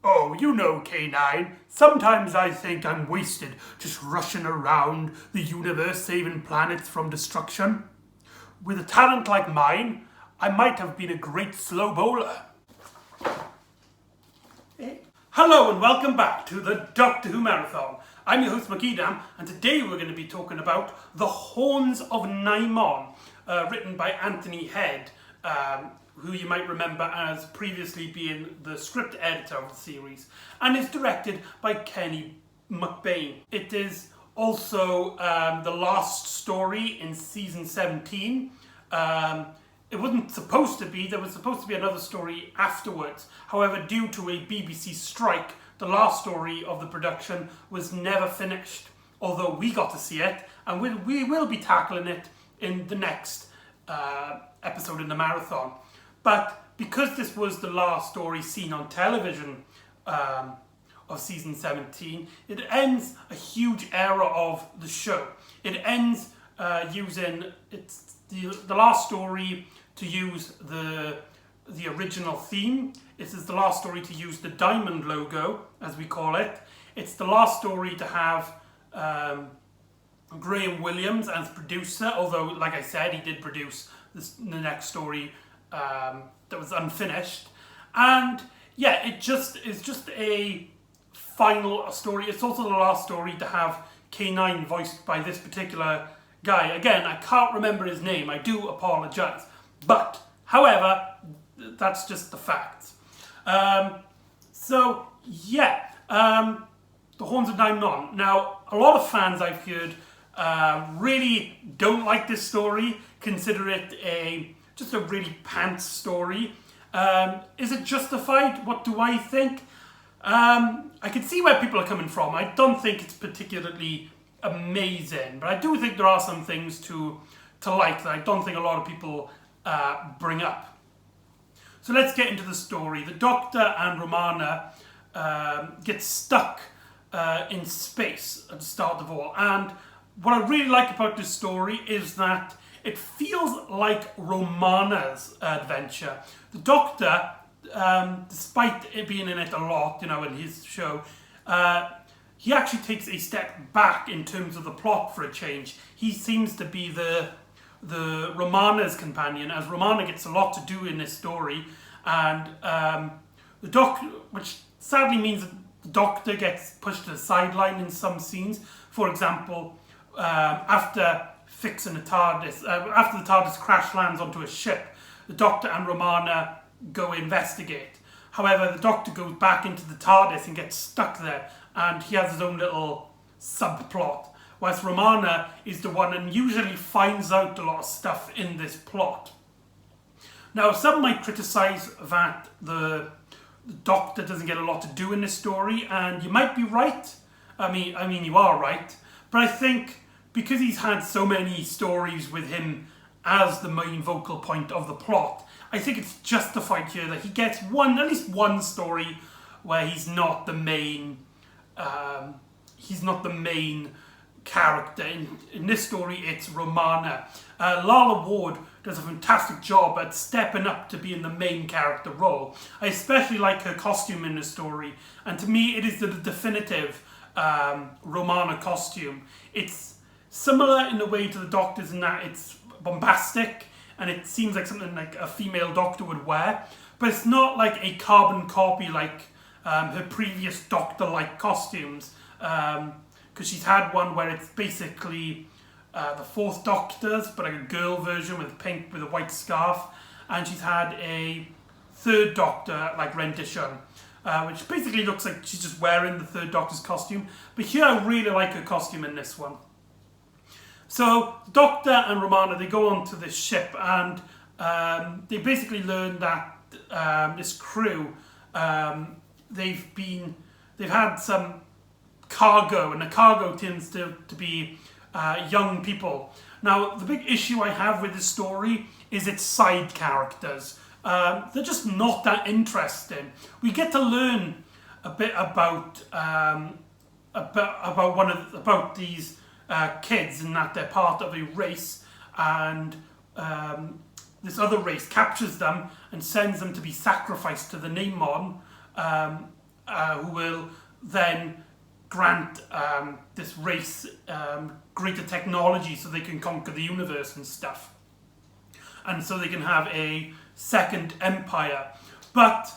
Oh, you know, K9, sometimes I think I'm wasted just rushing around the universe saving planets from destruction. With a talent like mine, I might have been a great slow bowler. Hello and welcome back to the Doctor Who Marathon. I'm your host McEdam, and today we're going to be talking about The Horns of Nimon, written by Anthony Head, who you might remember as previously being the script editor of the series, and is directed by Kenny McEdam. It is also the last story in season 17. It wasn't supposed to be, there was supposed to be another story afterwards. However, due to a BBC strike, the last story of the production was never finished, although we got to see it, and we will be tackling it in the next episode in the marathon. But because this was the last story seen on television of season 17, it ends a huge era of the show. It ends using it's the last story to use the original theme. It is the last story to use the diamond logo, as we call it. It's the last story to have Graham Williams as producer, although, like I said, he did produce the next story that was unfinished. And yeah, it is just a final story. It's also the last story to have K9 voiced by this particular guy. Again, I can't remember his name. I do apologise. But, however, that's just the facts. The Horns of Nimon. Now, a lot of fans I've heard really don't like this story, consider it just a really pants story. Is it justified? What do I think? I can see where people are coming from. I don't think it's particularly amazing, but I do think there are some things to like that I don't think a lot of people bring up. So let's get into the story. The Doctor and Romana get stuck in space at the start of all, and what I really like about this story is that it feels like Romana's adventure. The Doctor, despite it being in it a lot, in his show, he actually takes a step back in terms of the plot for a change. He seems to be the Romana's companion, as Romana gets a lot to do in this story, and the Doctor, which sadly means that the Doctor gets pushed to the sideline in some scenes. For example, after fixing the TARDIS, after the TARDIS crash lands onto a ship, the Doctor and Romana go investigate. However, the Doctor goes back into the TARDIS and gets stuck there, and he has his own little subplot, whilst Romana is the one and usually finds out a lot of stuff in this plot. Now, some might criticise that the Doctor doesn't get a lot to do in this story, and you might be right. I mean, you are right. But I think because he's had so many stories with him as the main vocal point of the plot, I think it's justified here that he gets at least one story where he's not the main character. In this story, it's Romana. Lala Ward does a fantastic job at stepping up to be in the main character role. I especially like her costume in the story, and to me it is the definitive Romana costume. It's similar in a way to the Doctor's in that it's bombastic and it seems like something like a female Doctor would wear, but it's not like a carbon copy like her previous Doctor-like costumes, because she's had one where it's basically the fourth Doctor's, but like a girl version with a white scarf, and she's had a third Doctor like rendition, which basically looks like she's just wearing the third Doctor's costume. But here I really like her costume in this one. So Doctor and Romana, they go onto this ship, and they basically learn that this crew, they've had some cargo, and the cargo tends to be young people. Now, the big issue I have with this story is its side characters. They're just not that interesting. We get to learn a bit about these kids, in that they're part of a race, and this other race captures them and sends them to be sacrificed to the Nimon, who will then grant this race greater technology so they can conquer the universe and stuff. And so they can have a second empire. But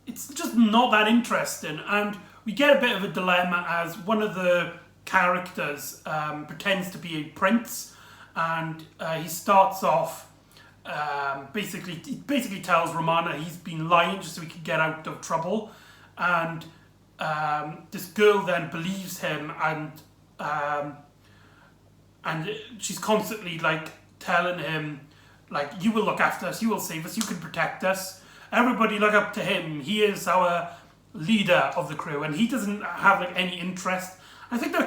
it's just not that interesting. And we get a bit of a dilemma as one of the characters pretends to be a prince. And he starts off, he basically tells Romana he's been lying just so he could get out of trouble. And this girl then believes him, and she's constantly like telling him, like, you will look after us, you will save us, you can protect us. Everybody look up to him. He is our leader of the crew, and he doesn't have like any interest. I think they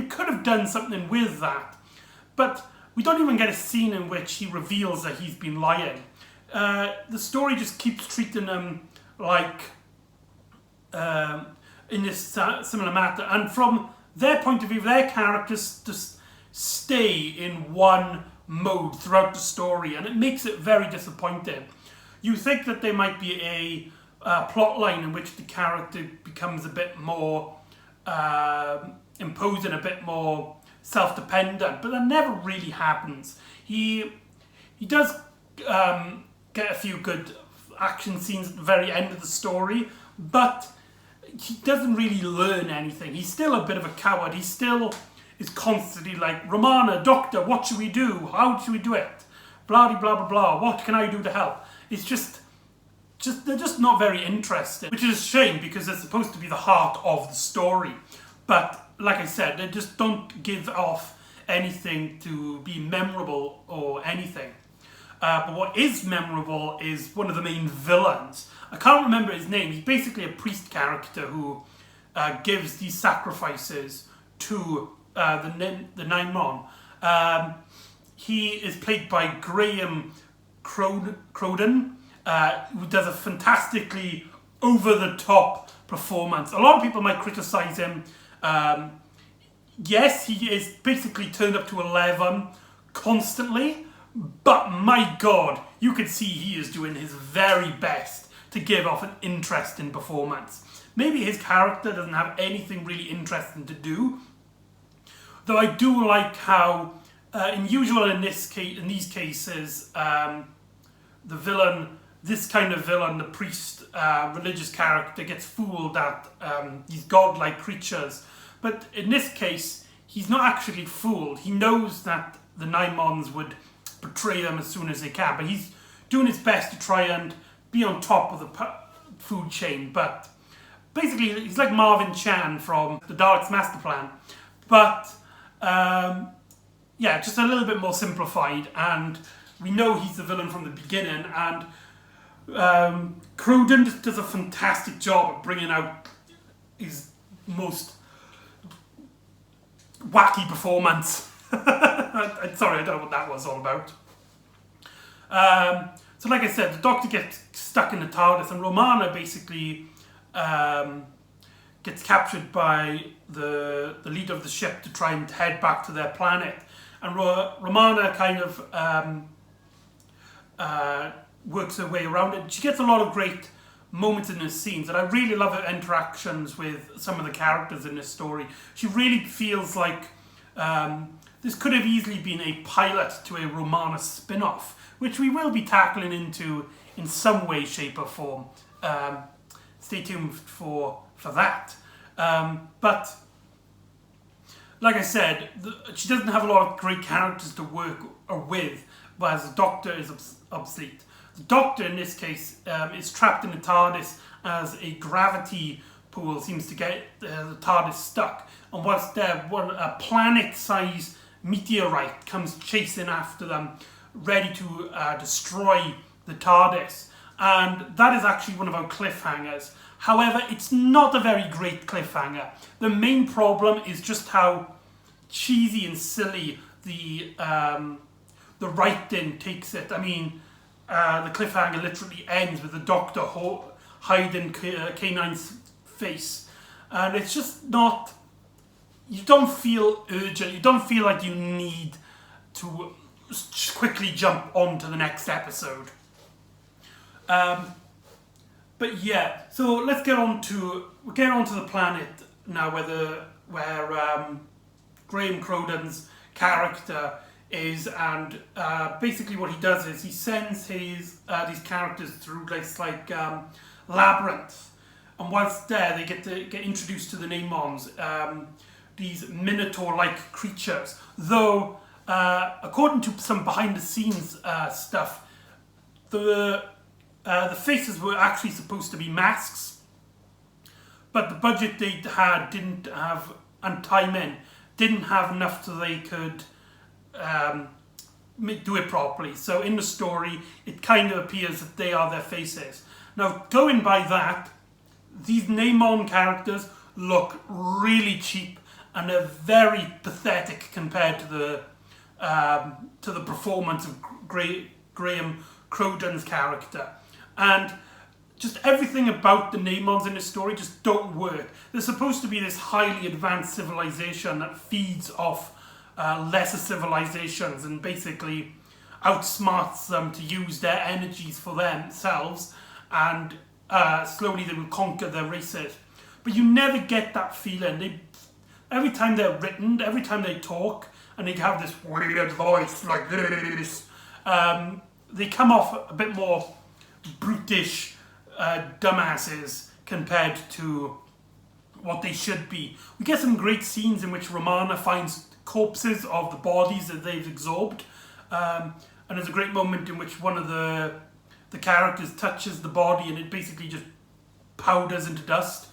could have done something with that, but we don't even get a scene in which he reveals that he's been lying. The story just keeps treating him like in this similar matter, and from their point of view, their characters just stay in one mode throughout the story, and it makes it very disappointing. You think that there might be a plot line in which the character becomes a bit more imposing, a bit more self-dependent, but that never really happens. He does get a few good action scenes at the very end of the story, but he doesn't really learn anything. He's still a bit of a coward. He still is constantly like, Romana, doctor, what should we do? How should we do it? Blah, blah, blah, blah. What can I do to help? It's just they're just not very interesting, which is a shame because they're supposed to be the heart of the story. But like I said, they just don't give off anything to be memorable or anything. But what is memorable is one of the main villains. I can't remember his name. He's basically a priest character who gives these sacrifices to the Nimon. He is played by Graham Croden, who does a fantastically over-the-top performance. A lot of people might criticise him. Yes, he is basically turned up to 11 constantly, but my God, you could see he is doing his very best to give off an interesting performance. Maybe his character doesn't have anything really interesting to do, though I do like how, in these cases, the villain, this kind of villain, the priest, religious character, gets fooled that these godlike creatures. But in this case, he's not actually fooled. He knows that the Nimons would betray them as soon as they can, but he's doing his best to try and be on top of the food chain. But basically, he's like Marvin Chan from the Daleks' Master Plan. But yeah, just a little bit more simplified, and we know he's the villain from the beginning, and Cruden does a fantastic job at bringing out his most wacky performance. Sorry, I don't know what that was all about. So like I said, the Doctor gets stuck in the TARDIS, and Romana basically gets captured by the leader of the ship to try and head back to their planet. And Romana kind of works her way around it. She gets a lot of great moments in the scenes, and I really love her interactions with some of the characters in this story. She really feels like this could have easily been a pilot to a Romana spin-off, which we will be tackling into in some way, shape or form. Stay tuned for that. But like I said, she doesn't have a lot of great characters to work with, whereas the Doctor is obsolete. The Doctor, in this case, is trapped in the TARDIS as a gravity pool seems to get the TARDIS stuck. And whilst there, a planet-sized meteorite comes chasing after them, ready to destroy the TARDIS. And that is actually one of our cliffhangers. However, it's not a very great cliffhanger. The main problem is just how cheesy and silly the writing takes it. I mean, the cliffhanger literally ends with the Doctor hiding K9's face. And it's just not... You don't feel urgent. You don't feel like you need to quickly jump on to the next episode. But yeah, so let's get on to the planet now, where Graham Crowden's character is, and basically what he does is he sends his these characters through this labyrinth, and whilst there they get introduced to the Nimons, these Minotaur-like creatures. Though, according to some behind-the-scenes stuff, the faces were actually supposed to be masks, but the budget they had didn't have, and time in, didn't have enough so they could do it properly. So in the story, it kind of appears that they are their faces. Now, going by that, these Nimon characters look really cheap and are very pathetic compared to the performance of Graham Crowden's character. And just everything about the Nimons in this story just don't work. They're supposed to be this highly advanced civilization that feeds off lesser civilizations and basically outsmarts them to use their energies for themselves, and slowly they will conquer their races. But you never get that feeling. Every time they're written, every time they talk, and they have this weird voice like this, they come off a bit more brutish dumbasses compared to what they should be. We get some great scenes in which Romana finds corpses of the bodies that they've absorbed, and there's a great moment in which one of the characters touches the body and it basically just powders into dust.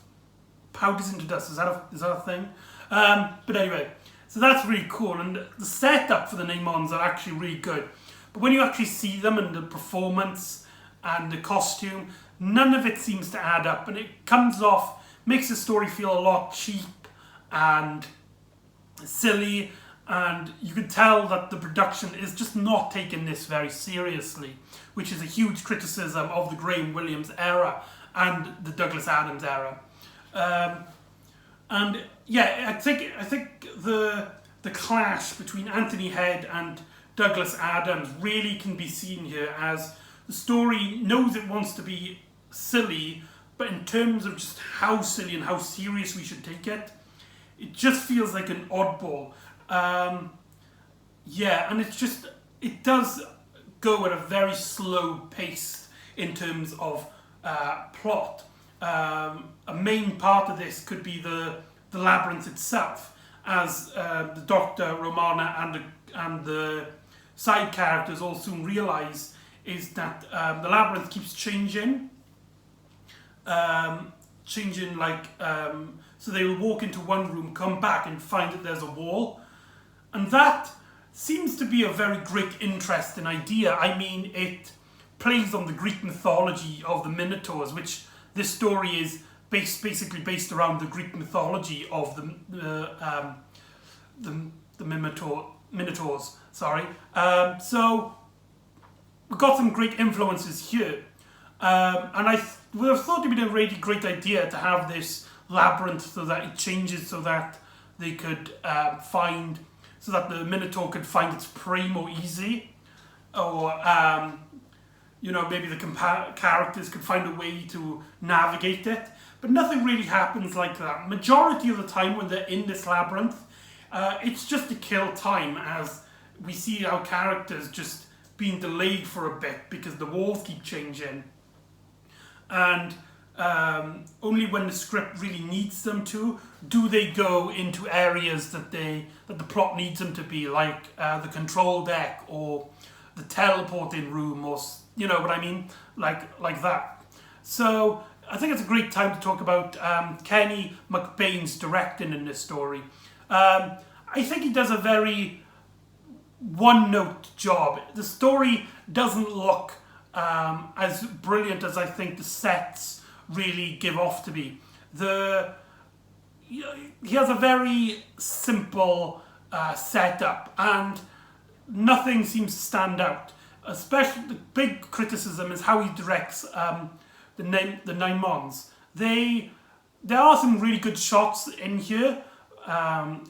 Is that a thing? But anyway, so that's really cool, and the setup for the Nimons are actually really good. But when you actually see them and the performance and the costume, none of it seems to add up, and it makes the story feel a lot cheap and silly, and you can tell that the production is just not taking this very seriously, which is a huge criticism of the Graham Williams era and the Douglas Adams era. And yeah, I think the clash between Anthony Head and Douglas Adams really can be seen here, as the story knows it wants to be silly, but in terms of just how silly and how serious we should take it, it just feels like an oddball. Yeah, and it does go at a very slow pace in terms of plot. A main part of this could be the labyrinth itself, as the Doctor, Romana, and the side characters all soon realise, is that the labyrinth keeps changing. So they will walk into one room, come back and find that there's a wall. And that seems to be a very great interesting idea. I mean, it plays on the Greek mythology of the Minotaurs, which this story is basically based around the Greek mythology of the Minotaurs. Sorry. So we've got some great influences here. And I would have thought it'd been a really great idea to have this labyrinth so that it changes, so that they could so that the Minotaur could find its prey more easy, or maybe the characters could find a way to navigate it. But nothing really happens like that. Majority of the time when they're in this labyrinth, it's just to kill time, as we see our characters just being delayed for a bit because the walls keep changing. And only when the script really needs them to, do they go into areas that the plot needs them to be, like the control deck or the teleporting room, or you know what I mean, like that. So I think it's a great time to talk about Kenny McBain's directing in this story. I think he does a very one-note job. The story doesn't look as brilliant as I think the sets really give off to be. He has a very simple setup, and nothing seems to stand out. Especially the big criticism is how he directs the Nimons. There are some really good shots in here,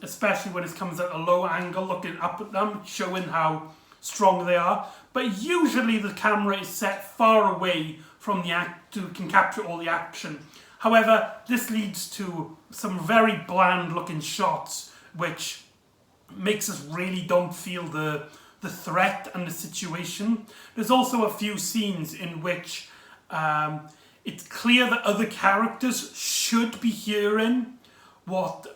especially when it comes at a low angle, looking up at them, showing how strong they are. But usually the camera is set far away from the act to can capture all the action. However, this leads to some very bland looking shots, which makes us really don't feel the threat and the situation. There's also a few scenes in which it's clear that other characters should be hearing what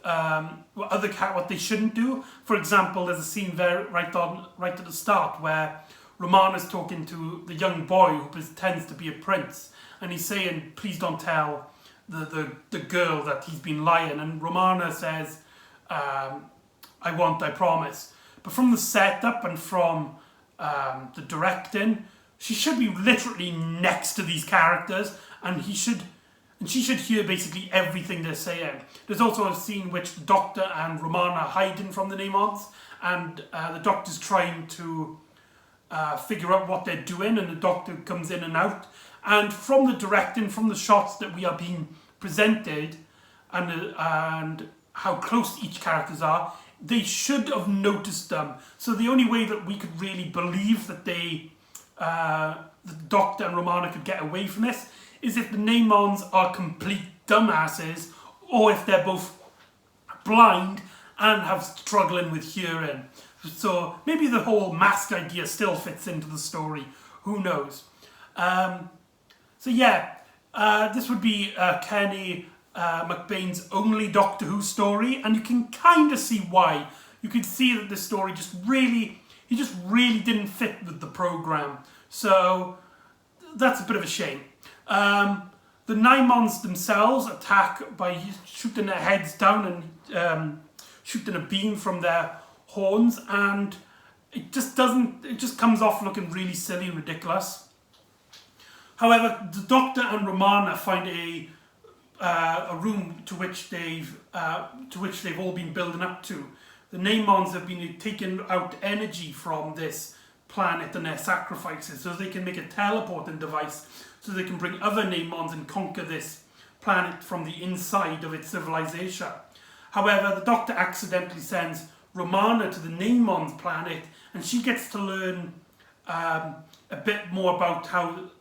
they shouldn't do. For example, there's a scene there right at the start where Romana's talking to the young boy who pretends to be a prince, and he's saying, "Please don't tell the girl that he's been lying." And Romana says, "I won't, I promise." But from the setup and from the directing, she should be literally next to these characters, and she should hear basically everything they're saying. There's also a scene in which the Doctor and Romana are hiding from the Nimons, and the Doctor's trying to figure out what they're doing, and the Doctor comes in and out. And from the directing, from the shots that we are being presented, and how close each characters are, they should have noticed them. So the only way that we could really believe that the Doctor and Romana could get away from this is if the Nimons are complete dumbasses, or if they're both blind and have struggling with hearing. So maybe the whole mask idea still fits into the story. Who knows? So yeah, this would be Kenny McBain's only Doctor Who story, and you can kind of see why. You could see that this story just really didn't fit with the programme. So that's a bit of a shame. The Nimons themselves attack by shooting their heads down and shooting a beam from their horns, and it just comes off looking really silly and ridiculous. However, the Doctor and Romana find a room to which they've all been building up to. The Nimons have been taking out energy from this planet and their sacrifices, so they can make a teleporting device, so they can bring other Nimons and conquer this planet from the inside of its civilization. However, the Doctor accidentally sends Romana to the Nimons planet, and she gets to learn a bit more about how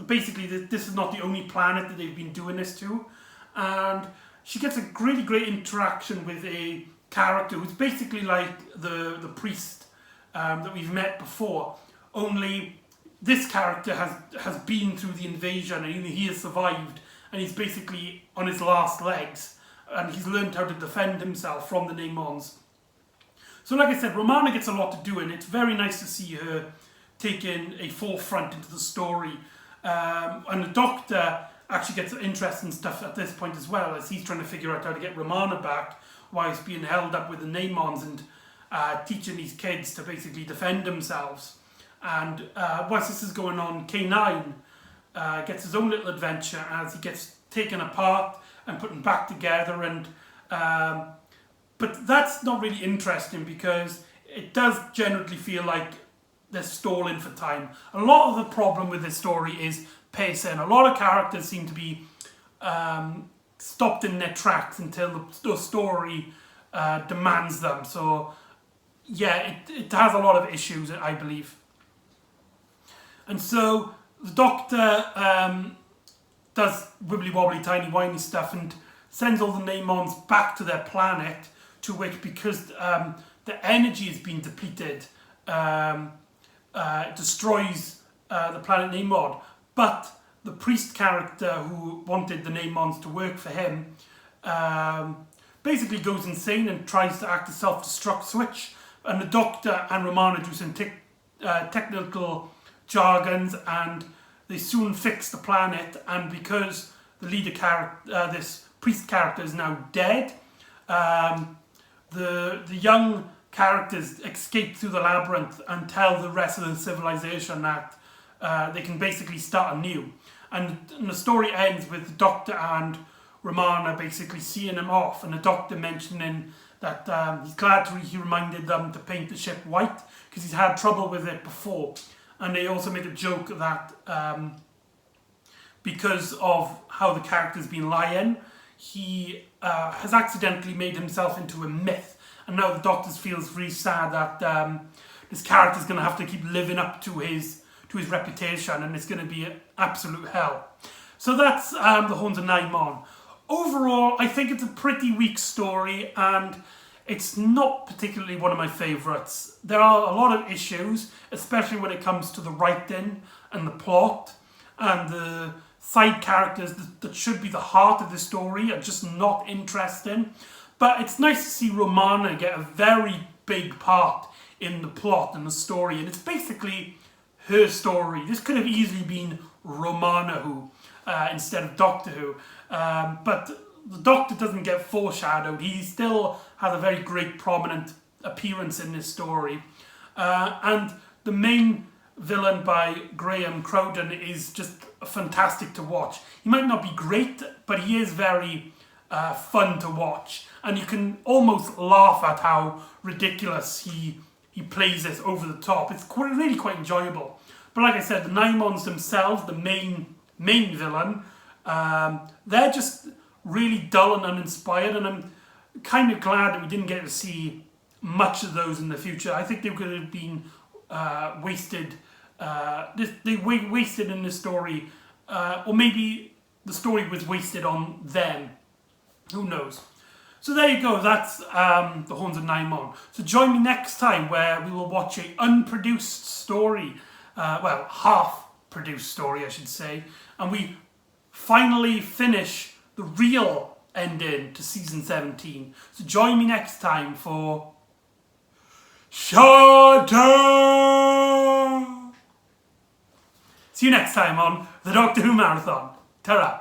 basically this is not the only planet that they've been doing this to, and she gets a really great interaction with a character who's basically like the priest that we've met before, only this character has been through the invasion and he has survived, and he's basically on his last legs, and he's learned how to defend himself from the Nimons. So like I said, Romana gets a lot to do, and it's very nice to see her taking a forefront into the story. And the Doctor actually gets interesting stuff at this point as well, as he's trying to figure out how to get Romana back while he's being held up with the Nimons, and teaching these kids to basically defend themselves. And whilst this is going on, K9 gets his own little adventure as he gets taken apart and put back together, and but that's not really interesting because it does generally feel like they're stalling for time. A lot of the problem with this story is pacing. A lot of characters seem to be stopped in their tracks until the story demands them. So yeah, it has a lot of issues, I believe. And so the Doctor does wibbly-wobbly, tiny-whiny stuff and sends all the Nimons back to their planet, to which, because the energy has been depleted, it destroys the planet Nimon. But the priest character who wanted the Nimons to work for him basically goes insane and tries to act a self-destruct switch. And the Doctor and Romana do some technical jargons, and they soon fix the planet. And because the leader character, this priest character, is now dead, the young characters escape through the labyrinth and tell the rest of the civilization that they can basically start anew. And the story ends with the Doctor and Romana basically seeing him off, and the Doctor mentioning that he's glad he reminded them to paint the ship white because he's had trouble with it before. And they also make a joke that because of how the character's been lying, he has accidentally made himself into a myth. And now the Doctor feels really sad that this character's going to have to keep living up to his to his reputation, and it's going to be absolute hell. So that's the Horns of Nimon. Overall, I think it's a pretty weak story, and it's not particularly one of my favourites. There are a lot of issues, especially when it comes to the writing and the plot, and the side characters that should be the heart of the story are just not interesting. But it's nice to see Romana get a very big part in the plot and the story, and it's basically her story. This could have easily been Romana Who instead of Doctor Who, but the Doctor doesn't get foreshadowed. He still has a very great prominent appearance in this story, and the main villain by Graham Crowden is just fantastic to watch. He might not be great, but he is very fun to watch, and you can almost laugh at how ridiculous he plays this over the top. It's really quite enjoyable. But like I said, the Nimons themselves, the main villain, they're just really dull and uninspired, and I'm kind of glad that we didn't get to see much of those in the future. I think they could have been wasted. They wasted in this story, or maybe the story was wasted on them. Who knows? So there you go, that's the Horns of Nimon. So join me next time where we will watch a unproduced story, well, half-produced story I should say, and we finally finish the real ending to season 17. So join me next time for Shudder! See you next time on the Doctor Who Marathon. Ta-ra!